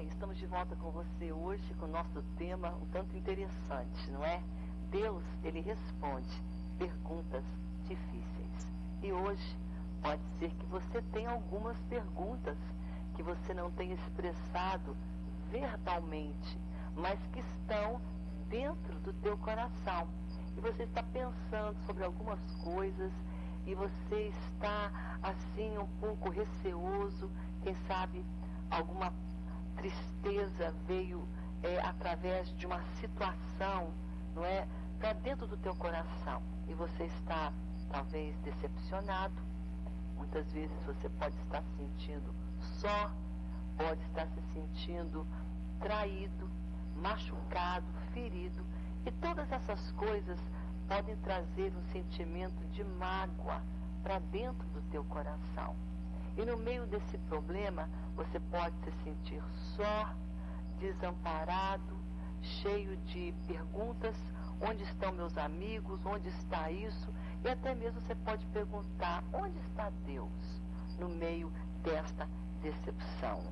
bem, estamos de volta com você hoje com o nosso tema um tanto interessante, não é? Deus, Ele responde perguntas difíceis. E hoje pode ser que você tenha algumas perguntas que você não tenha expressado verbalmente, mas que estão dentro do teu coração. E você está pensando sobre algumas coisas e você está assim um pouco receoso, quem sabe alguma tristeza veio através de uma situação, não é, para dentro do teu coração e você está talvez decepcionado. Muitas vezes você pode estar se sentindo só, pode estar se sentindo traído, machucado, ferido, e todas essas coisas podem trazer um sentimento de mágoa para dentro do teu coração. E no meio desse problema, você pode se sentir só, desamparado, cheio de perguntas: onde estão meus amigos? Onde está isso? E até mesmo você pode perguntar: onde está Deus no meio desta decepção?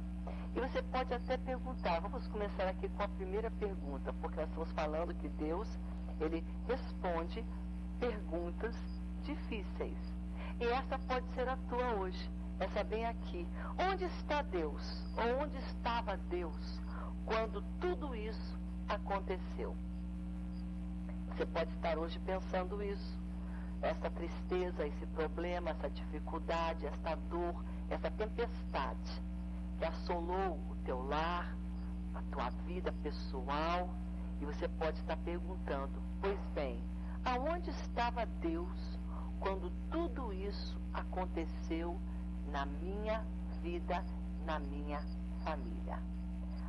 E você pode até perguntar, vamos começar aqui com a primeira pergunta, porque nós estamos falando que Deus, Ele responde perguntas difíceis. E essa pode ser a tua hoje. Essa bem aqui. Onde está Deus? Ou onde estava Deus quando tudo isso aconteceu? Você pode estar hoje pensando isso. Essa tristeza, esse problema, essa dificuldade, essa dor, essa tempestade que assolou o teu lar, a tua vida pessoal. E você pode estar perguntando: pois bem, aonde estava Deus quando tudo isso aconteceu na minha vida, na minha família?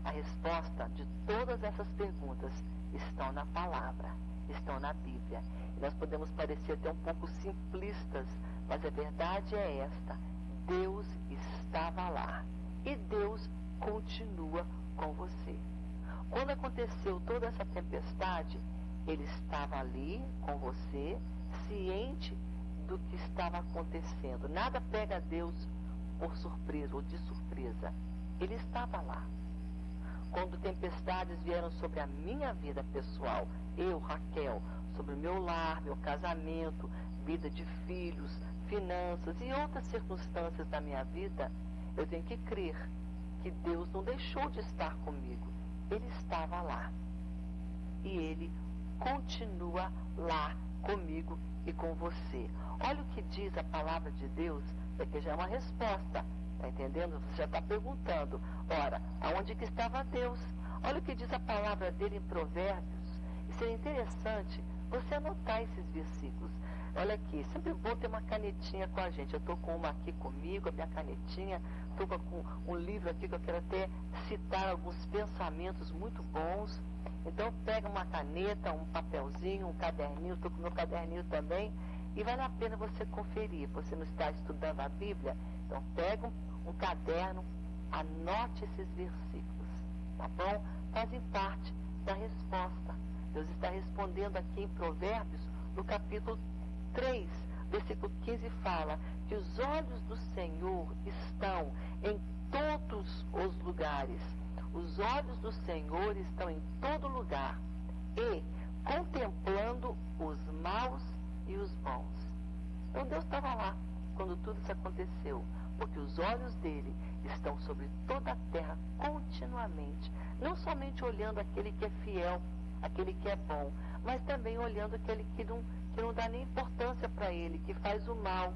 A resposta de todas essas perguntas estão na palavra, estão na Bíblia. E nós podemos parecer até um pouco simplistas, mas a verdade é esta: Deus estava lá e Deus continua com você. Quando aconteceu toda essa tempestade, Ele estava ali com você, ciente do que estava acontecendo. Nada pega Deus por surpresa ou de surpresa. Ele estava lá. Quando tempestades vieram sobre a minha vida pessoal, eu, Raquel, sobre o meu lar, meu casamento, vida de filhos, finanças e outras circunstâncias da minha vida, eu tenho que crer que Deus não deixou de estar comigo. Ele estava lá. E Ele continua lá comigo e com você. Olha o que diz a palavra de Deus, que já é uma resposta, está entendendo? Você já está perguntando, ora, aonde que estava Deus? Olha o que diz a palavra dele em Provérbios. E seria interessante você anotar esses versículos. Olha aqui, sempre bom ter uma canetinha com a gente. Eu estou com uma aqui comigo, a minha canetinha, estou com um livro aqui que eu quero até citar alguns pensamentos muito bons. Então pega uma caneta, um papelzinho, um caderninho, estou com o meu caderninho também, e vale a pena você conferir. Você não está estudando a Bíblia? Então pega um caderno, anote esses versículos, tá bom? Fazem parte da resposta. Deus está respondendo aqui em Provérbios, no capítulo 3, versículo 15, fala que os olhos do Senhor estão em todos os lugares. Os olhos do Senhor estão em todo lugar e contemplando os maus e os bons. Então Deus estava lá quando tudo isso aconteceu, porque os olhos dele estão sobre toda a terra continuamente, não somente olhando aquele que é fiel, aquele que é bom, mas também olhando aquele que não dá nem importância para ele, que faz o mal.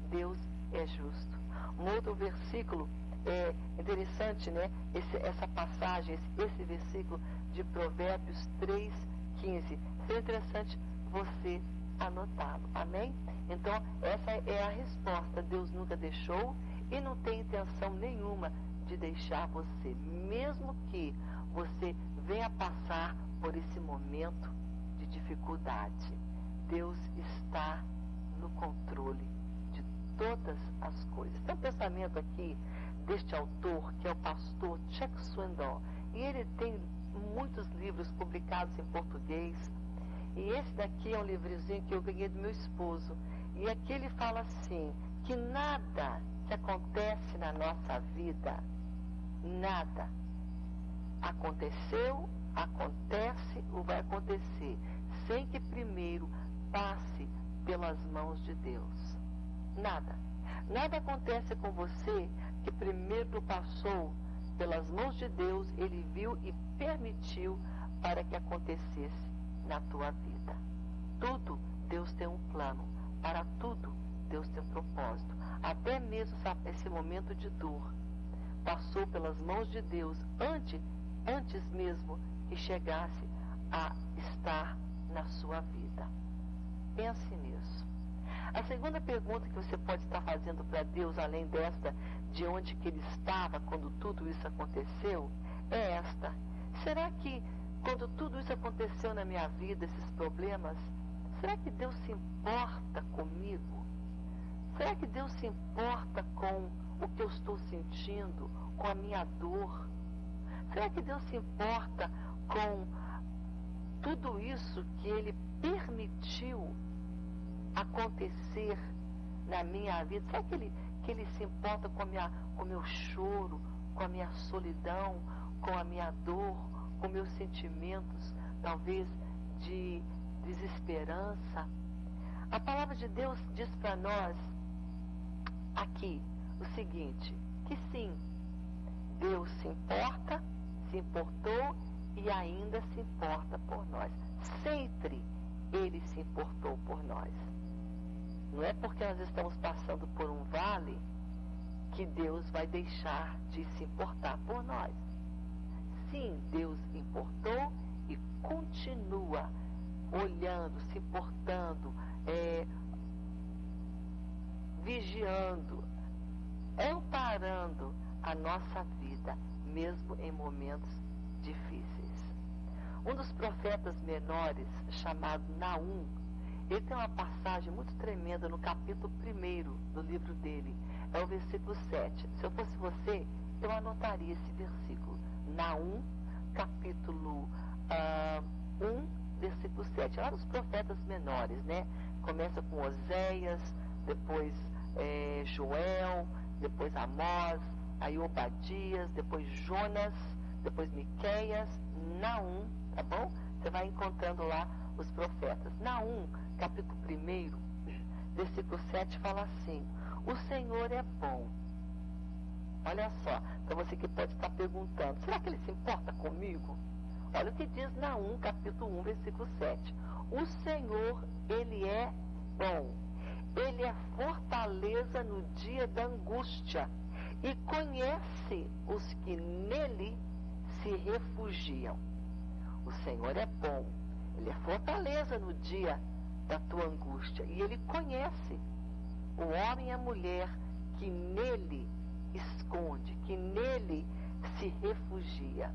Deus é justo. Um outro versículo interessante, né? Essa passagem, esse versículo de Provérbios 3:15. É interessante você anotá-lo. Amém? Então, essa é a resposta. Deus nunca deixou e não tem intenção nenhuma de deixar você, mesmo que você venha passar por esse momento de dificuldade. Deus está no controle de todas as coisas. Tem um pensamento aqui deste autor, que é o pastor Chuck Swindoll, e ele tem muitos livros publicados em português, e esse daqui é um livrozinho que eu ganhei do meu esposo, e aqui ele fala assim, que nada que acontece na nossa vida, nada aconteceu, acontece ou vai acontecer, sem que primeiro passe pelas mãos de Deus. Nada. Nada acontece com você que primeiro passou pelas mãos de Deus, Ele viu e permitiu para que acontecesse na tua vida. Tudo Deus tem um plano. Para tudo Deus tem um propósito. Até mesmo esse momento de dor passou pelas mãos de Deus antes mesmo que chegasse a estar na sua vida. Pense nisso. A segunda pergunta que você pode estar fazendo para Deus, além desta, de onde que Ele estava quando tudo isso aconteceu, é esta: será que quando tudo isso aconteceu na minha vida, esses problemas, será que Deus se importa comigo? Será que Deus se importa com o que eu estou sentindo, com a minha dor? Será que Deus se importa com tudo isso que Ele permitiu acontecer na minha vida? Será que ele se importa com o meu choro, com a minha solidão, com a minha dor, com meus sentimentos, talvez de desesperança? A palavra de Deus diz para nós aqui o seguinte, que sim, Deus se importa, se importou e ainda se importa por nós. Sempre Ele se importou por nós. Não é porque nós estamos passando por um vale que Deus vai deixar de se importar por nós. Sim, Deus importou e continua olhando, se importando, vigiando, amparando a nossa vida, mesmo em momentos difíceis. Um dos profetas menores, chamado Naum, ele tem uma passagem muito tremenda no capítulo 1 do livro dele. É o versículo 7. Se eu fosse você, eu anotaria esse versículo. Naum, capítulo 1, versículo 7. É lá dos profetas menores, né? Começa com Oséias, depois Joel, depois Amós, aí Obadias, depois Jonas, depois Miqueias, Naum, tá bom? Você vai encontrando lá os profetas. Naum, capítulo 1, versículo 7, fala assim: o Senhor é bom. Olha só, para você que pode estar perguntando, será que Ele se importa comigo? Olha o que diz Naum, capítulo 1, versículo 7. O Senhor, Ele é bom. Ele é fortaleza no dia da angústia e conhece os que nele se refugiam. O Senhor é bom. Ele é fortaleza no dia da tua angústia. E Ele conhece o homem e a mulher que nele esconde, que nele se refugia.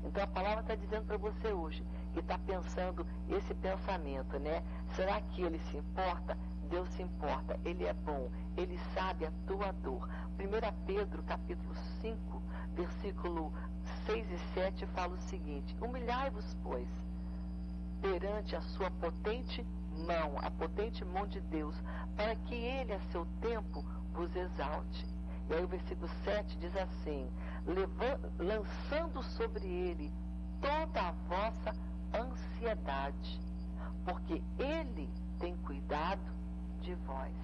Então a palavra está dizendo para você hoje, que está pensando esse pensamento, né? Será que Ele se importa? Deus se importa. Ele é bom. Ele sabe a tua dor. 1 Pedro, capítulo 5, versículo 6 e 7, fala o seguinte: humilhai-vos, pois, perante a sua potente mão, a potente mão de Deus, para que Ele, a seu tempo, vos exalte. E aí o versículo 7 diz assim: lançando sobre Ele toda a vossa ansiedade, porque Ele tem cuidado de vós.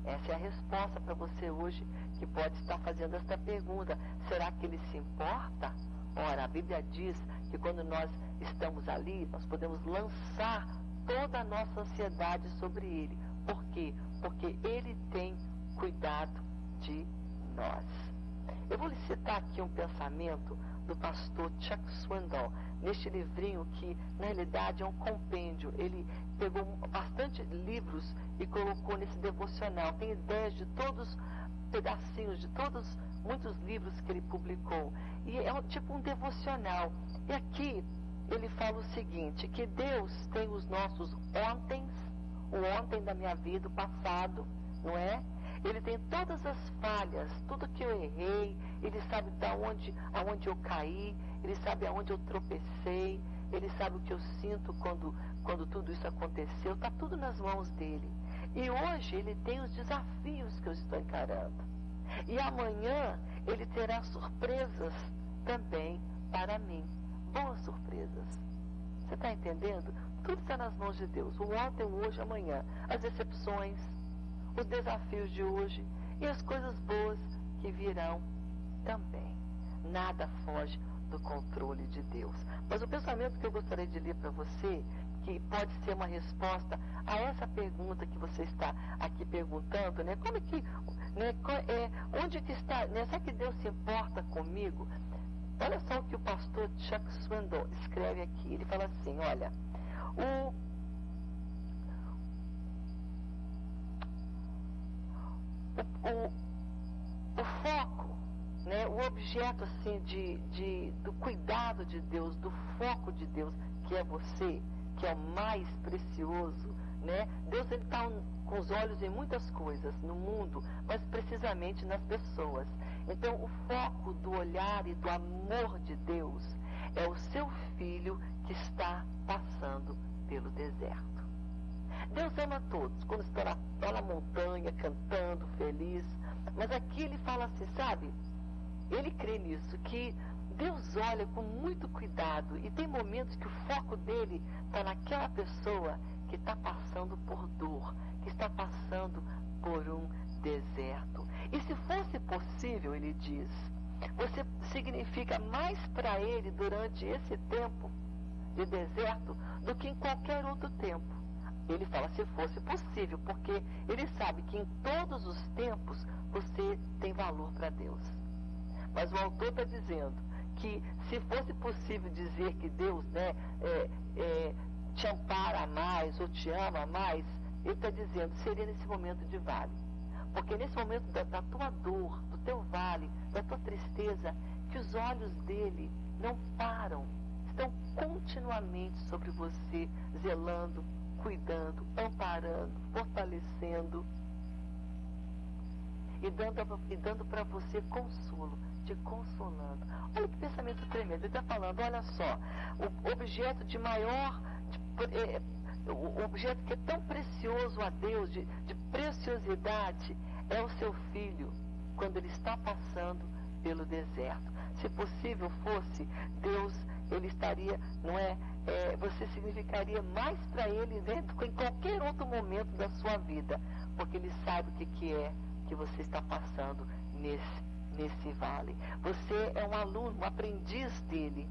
Essa é a resposta para você hoje, que pode estar fazendo esta pergunta: será que Ele se importa? Ora, a Bíblia diz que quando nós estamos ali, nós podemos lançar toda a nossa ansiedade sobre Ele. Por quê? Porque Ele tem cuidado de nós. Eu vou lhe citar aqui um pensamento do pastor Chuck Swindoll, neste livrinho que, na realidade, é um compêndio. Ele pegou bastante livros e colocou nesse devocional. Tem ideias de todos, pedacinhos de todos, muitos livros que ele publicou. E é tipo um devocional. E aqui ele fala o seguinte, que Deus tem os nossos ontens, o ontem da minha vida, o passado, não é? Ele tem todas as falhas, tudo que eu errei, Ele sabe aonde eu caí, Ele sabe aonde eu tropecei, Ele sabe o que eu sinto quando tudo isso aconteceu, está tudo nas mãos dEle. E hoje Ele tem os desafios que eu estou encarando. E amanhã Ele terá surpresas também para mim boas surpresas. Você está entendendo? Tudo está nas mãos de Deus. O ontem, o hoje, amanhã. As decepções, os desafios de hoje e as coisas boas que virão também. Nada foge do controle de Deus. Mas o pensamento que eu gostaria de ler para você, que pode ser uma resposta a essa pergunta que você está aqui perguntando, né? Como é que, né? Onde que está, né? Será que Deus se importa comigo? Olha só o que o pastor Chuck Swindoll escreve aqui. Ele fala assim, olha, o foco, né, o objeto assim do cuidado de Deus, do foco de Deus, que é você, que é o mais precioso, né? Deus ele está com os olhos em muitas coisas no mundo, mas precisamente nas pessoas. Então o foco do olhar e do amor de Deus é o seu filho que está passando pelo deserto. Deus ama todos, quando está lá na montanha, cantando, feliz. Mas aqui ele fala assim, sabe? Ele crê nisso, que Deus olha com muito cuidado e tem momentos que o foco dele está naquela pessoa que está passando por dor, que está passando por um deserto. E se fosse possível, ele diz, você significa mais para ele durante esse tempo de deserto do que em qualquer outro tempo. Ele fala se fosse possível, porque ele sabe que em todos os tempos você tem valor para Deus. Mas o autor está dizendo que se fosse possível dizer que Deus, né, te ampara mais ou te ama mais, ele está dizendo seria nesse momento de vale. Porque nesse momento da tua dor, do teu vale, da tua tristeza, que os olhos dele não param, estão continuamente sobre você, zelando, cuidando, amparando, fortalecendo e dando para você consolo, te consolando. Olha que pensamento tremendo. Ele está falando, olha só, o objeto de maior, o objeto que é tão precioso a Deus, de preciosidade, é o seu filho, quando ele está passando pelo deserto. Se possível fosse, Deus, ele estaria, não é? Você significaria mais para ele, né, do que em qualquer outro momento da sua vida, porque ele sabe o que é que você está passando nesse vale. Você é um aluno, um aprendiz dele,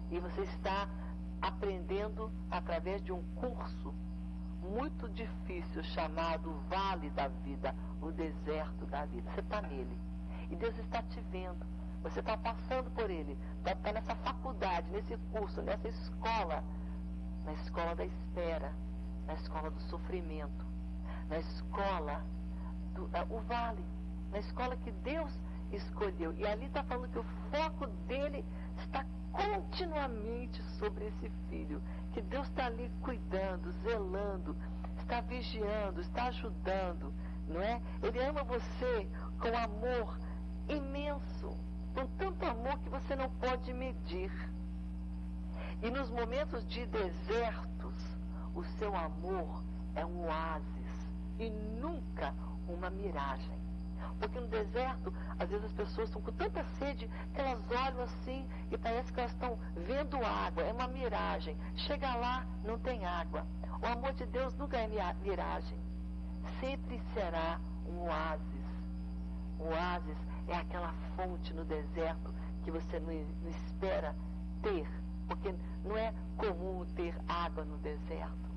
e você está aprendendo através de um curso muito difícil chamado Vale da Vida, o deserto da vida. Você está nele e Deus está te vendo. Você está passando por ele, está nessa faculdade, nesse curso, nessa escola, na escola da espera, na escola do sofrimento, na escola o vale, na escola que Deus escolheu. E ali está falando que o foco dele está continuamente sobre esse filho, que Deus está ali cuidando, zelando, está vigiando, está ajudando, não é? Ele ama você com amor imenso, com tanto amor que você não pode medir. E nos momentos de desertos, o seu amor é um oásis e nunca uma miragem. Porque no deserto, às vezes as pessoas estão com tanta sede que elas olham assim e parece que elas estão vendo água, é uma miragem. Chega lá, não tem água. O amor de Deus nunca é miragem. Sempre será um oásis. O oásis é aquela fonte no deserto que você não espera ter, porque não é comum ter água no deserto.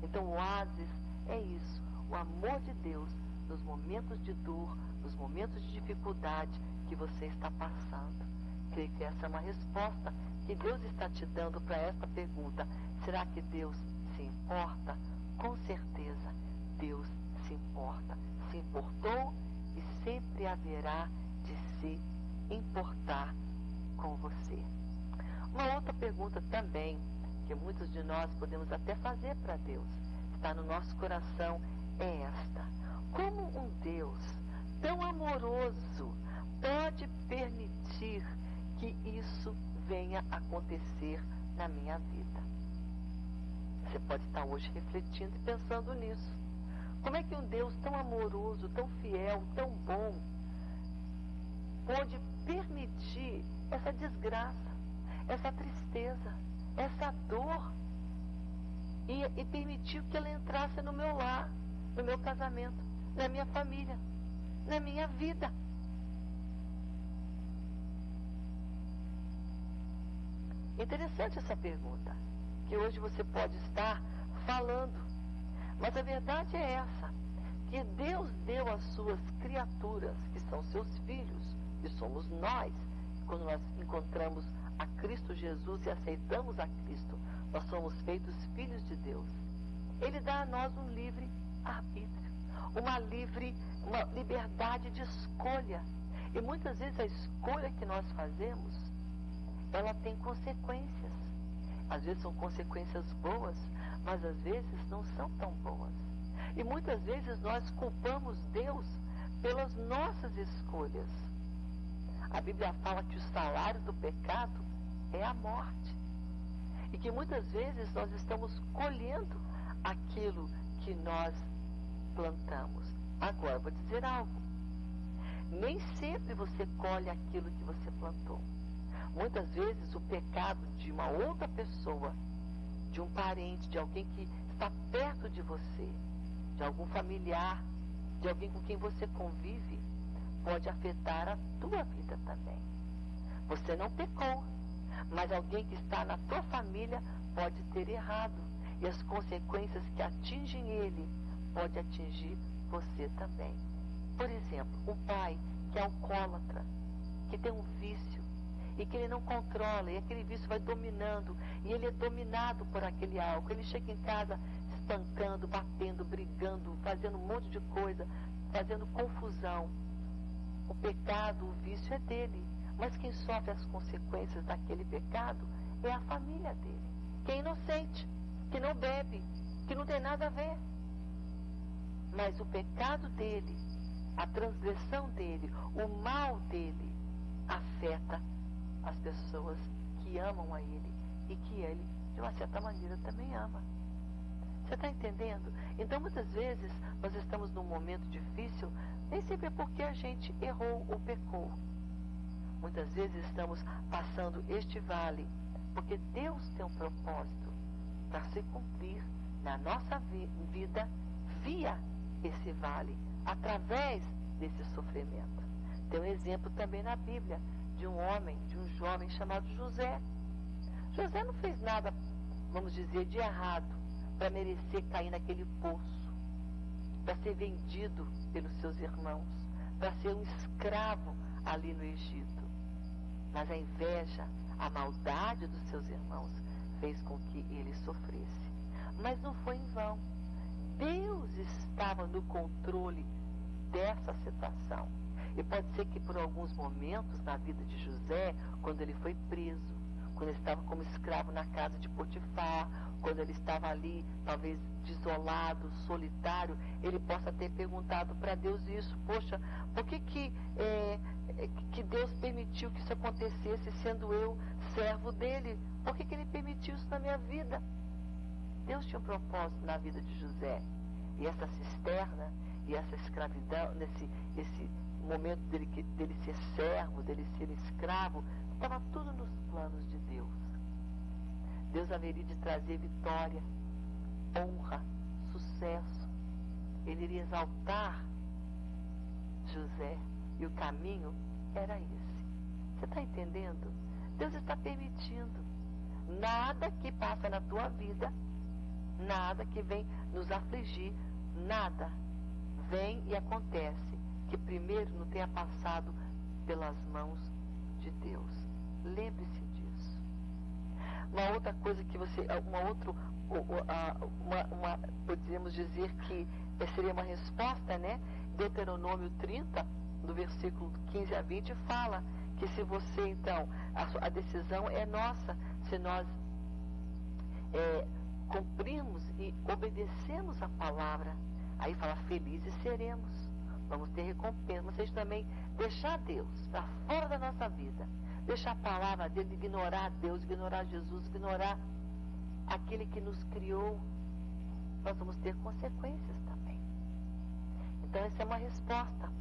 Então o oásis é isso, o amor de Deus nos momentos de dor, nos momentos de dificuldade que você está passando. Creio que essa é uma resposta que Deus está te dando para esta pergunta. Será que Deus se importa? Com certeza, Deus se importa. Se importou e sempre haverá de se importar com você. Uma outra pergunta também, que muitos de nós podemos até fazer para Deus, está no nosso coração, é esta: como um Deus tão amoroso pode permitir que isso venha acontecer na minha vida? Você pode estar hoje refletindo e pensando nisso. Como é que um Deus tão amoroso, tão fiel, tão bom, pode permitir essa desgraça, essa tristeza, essa dor, e permitiu que ela entrasse no meu lar, no meu casamento, na minha família, na minha vida. Interessante essa pergunta, que hoje você pode estar falando, mas a verdade é essa, que Deus deu às suas criaturas, que são seus filhos, que somos nós, quando nós encontramos a Cristo Jesus e aceitamos a Cristo, nós somos feitos filhos de Deus. Ele dá a nós um livre arbítrio, uma liberdade de escolha. E muitas vezes a escolha que nós fazemos, ela tem consequências. Às vezes são consequências boas, mas às vezes não são tão boas. E muitas vezes nós culpamos Deus pelas nossas escolhas. A Bíblia fala que o salário do pecado é a morte. E que muitas vezes nós estamos colhendo aquilo que nós plantamos. Agora, vou dizer algo. Nem sempre você colhe aquilo que você plantou. Muitas vezes o pecado de uma outra pessoa, de um parente, de alguém que está perto de você, de algum familiar, de alguém com quem você convive, pode afetar a tua vida também. Você não pecou, mas alguém que está na tua família pode ter errado. E as consequências que atingem ele, pode atingir você também. Por exemplo, um pai que é alcoólatra, que tem um vício, e que ele não controla, e aquele vício vai dominando, e ele é dominado por aquele álcool. Ele chega em casa espancando, batendo, brigando, fazendo um monte de coisa, fazendo confusão. O pecado, o vício é dele, mas quem sofre as consequências daquele pecado é a família dele, que é inocente, que não bebe, que não tem nada a ver. Mas o pecado dele, a transgressão dele, o mal dele, afeta as pessoas que amam a ele e que ele, de uma certa maneira, também ama. Você está entendendo? Então, muitas vezes, nós estamos num momento difícil, nem sempre é porque a gente errou ou pecou. Muitas vezes estamos passando este vale, porque Deus tem um propósito para se cumprir na nossa vida via esse vale, através desse sofrimento. Tem um exemplo também na Bíblia de um homem, de um jovem chamado José. José não fez nada, vamos dizer, de errado para merecer cair naquele poço, para ser vendido pelos seus irmãos, para ser um escravo ali no Egito. Mas a inveja, a maldade dos seus irmãos fez com que ele sofresse. Mas não foi em vão. Deus estava no controle dessa situação. E pode ser que por alguns momentos na vida de José, quando ele foi preso, quando ele estava como escravo na casa de Potifar, quando ele estava ali, talvez desolado, solitário, ele possa ter perguntado para Deus isso: poxa, por que Deus permitiu que isso acontecesse, sendo eu servo dele? Por que ele permitiu isso na minha vida? Deus tinha um propósito na vida de José. E essa cisterna e essa escravidão, esse momento dele ser servo, dele ser escravo, estava tudo nos planos de Deus. Deus haveria de trazer vitória, honra, sucesso. Ele iria exaltar José, e o caminho era esse. Você está entendendo? Deus está permitindo. Nada que passa na tua vida, nada que vem nos afligir, nada vem e acontece que primeiro não tenha passado pelas mãos de Deus. Lembre-se disso. Uma outra coisa que você, poderíamos dizer que seria uma resposta, né? Deuteronômio 30, do versículo 15 a 20, fala que se você, então, a decisão é nossa, se nós cumprirmos e obedecemos a palavra, aí fala: felizes seremos, vamos ter recompensa. Mas se a gente também deixar Deus para fora da nossa vida, deixar a palavra dele, ignorar Deus, ignorar Jesus, ignorar aquele que nos criou, nós vamos ter consequências também. Então essa é uma resposta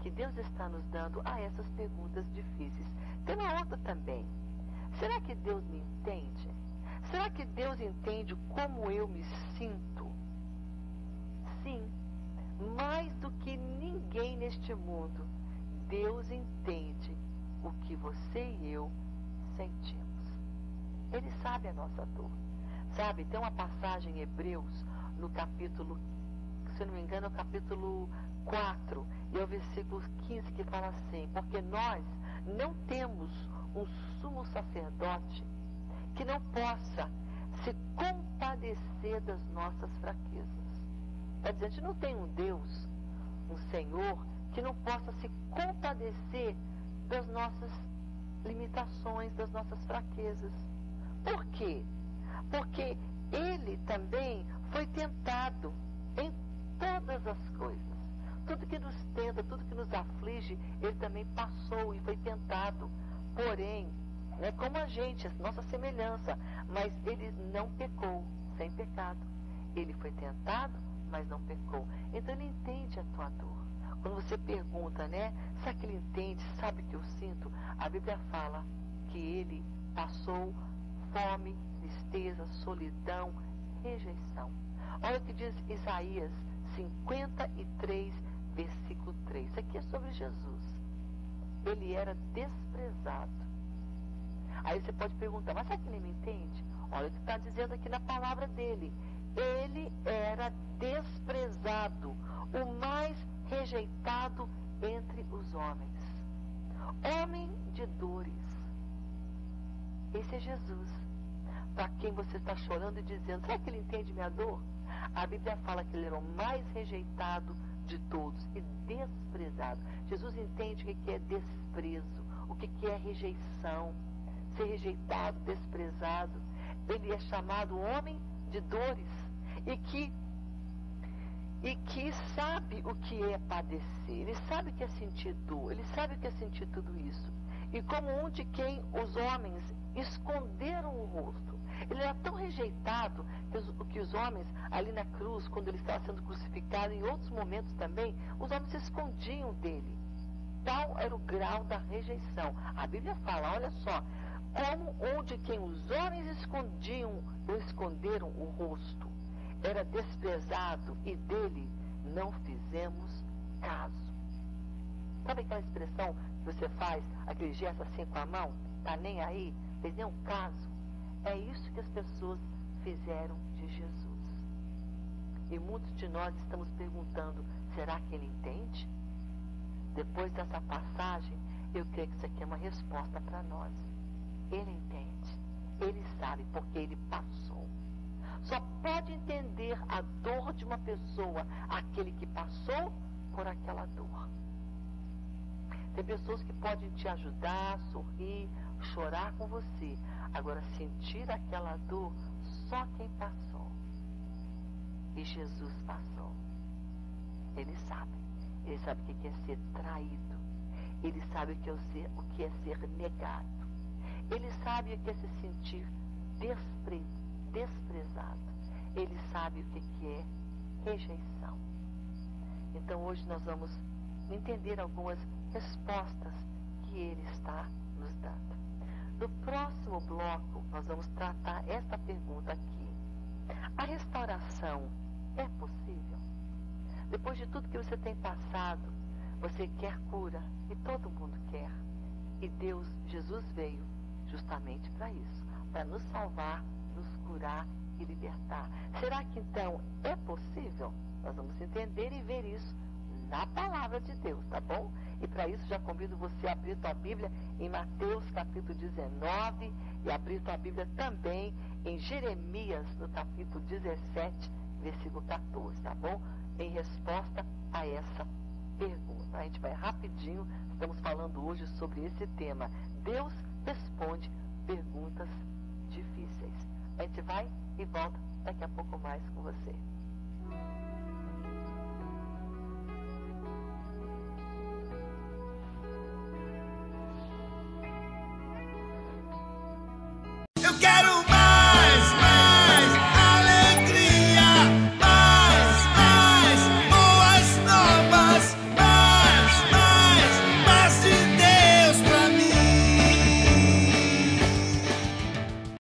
que Deus está nos dando a essas perguntas difíceis. Tem uma outra também. Será que Deus me entende? Será que Deus entende como eu me sinto? Sim, mais do que ninguém neste mundo, Deus entende o que você e eu sentimos. Ele sabe a nossa dor. Sabe, tem uma passagem em Hebreus, no capítulo, se não me engano, é o capítulo 4, e é o versículo 15 que fala assim: porque nós não temos um sumo sacerdote que não possa se compadecer das nossas fraquezas. Está dizendo, a gente não tem um Deus, um Senhor, que não possa se compadecer das nossas limitações, das nossas fraquezas. Por quê? Porque Ele também foi tentado em todas as coisas. Tudo que nos tenta, tudo que nos aflige, Ele também passou e foi tentado. Porém, é como a gente, a nossa semelhança, mas Ele não pecou, sem pecado. Ele foi tentado, mas não pecou. Então Ele entende a tua dor. Quando você pergunta, né? Será que Ele entende? Sabe o que eu sinto? A Bíblia fala que Ele passou fome, tristeza, solidão, rejeição. Olha o que diz Isaías 53, versículo 3. Isso aqui é sobre Jesus. Ele era desprezado. Aí você pode perguntar, mas será que Ele me entende? Olha o que está dizendo aqui na palavra dele. Ele era desprezado, o mais rejeitado entre os homens. Homem de dores. Esse é Jesus. Para quem você está chorando e dizendo, será que Ele entende minha dor? A Bíblia fala que Ele era o mais rejeitado de todos e desprezado. Jesus entende o que é desprezo, o que é rejeição, ser rejeitado, desprezado. Ele é chamado homem de dores e que sabe o que é padecer. Ele sabe o que é sentir dor, ele sabe o que é sentir tudo isso. E como um de quem os homens esconderam o rosto. Ele era tão rejeitado que os homens, ali na cruz, quando ele estava sendo crucificado, em outros momentos também, os homens se escondiam dele. Tal era o grau da rejeição. A Bíblia fala, olha só, como um de quem os homens esconderam o rosto. Era desprezado e dele não fizemos caso. Sabe aquela expressão que você faz, aquele gesto assim com a mão? Tá nem aí? Fez nenhum caso? É isso que as pessoas fizeram de Jesus. E muitos de nós estamos perguntando, será que Ele entende? Depois dessa passagem, eu creio que isso aqui é uma resposta para nós. Ele entende, Ele sabe, porque Ele passou. Só pode entender a dor de uma pessoa aquele que passou por aquela dor. Tem pessoas que podem te ajudar, sorrir, chorar com você. Agora, sentir aquela dor, só quem passou. E Jesus passou. Ele sabe. Ele sabe o que é ser traído. Ele sabe o que é ser negado. Ele sabe o que é se sentir desprezado. Ele sabe o que é rejeição. Então hoje nós vamos entender algumas respostas que Ele está nos dando. No próximo bloco nós vamos tratar esta pergunta aqui. A restauração é possível? Depois de tudo que você tem passado, você quer cura, e todo mundo quer. E Jesus veio justamente para isso, para nos salvar, nos curar e libertar. Será que então é possível? Nós vamos entender e ver isso na palavra de Deus, tá bom? E para isso já convido você a abrir tua Bíblia em Mateus capítulo 19 e abrir tua Bíblia também em Jeremias no capítulo 17, versículo 14, tá bom? Em resposta a essa pergunta. A gente vai rapidinho, estamos falando hoje sobre esse tema. Deus responde perguntas difíceis. A gente vai e volta daqui a pouco mais com você.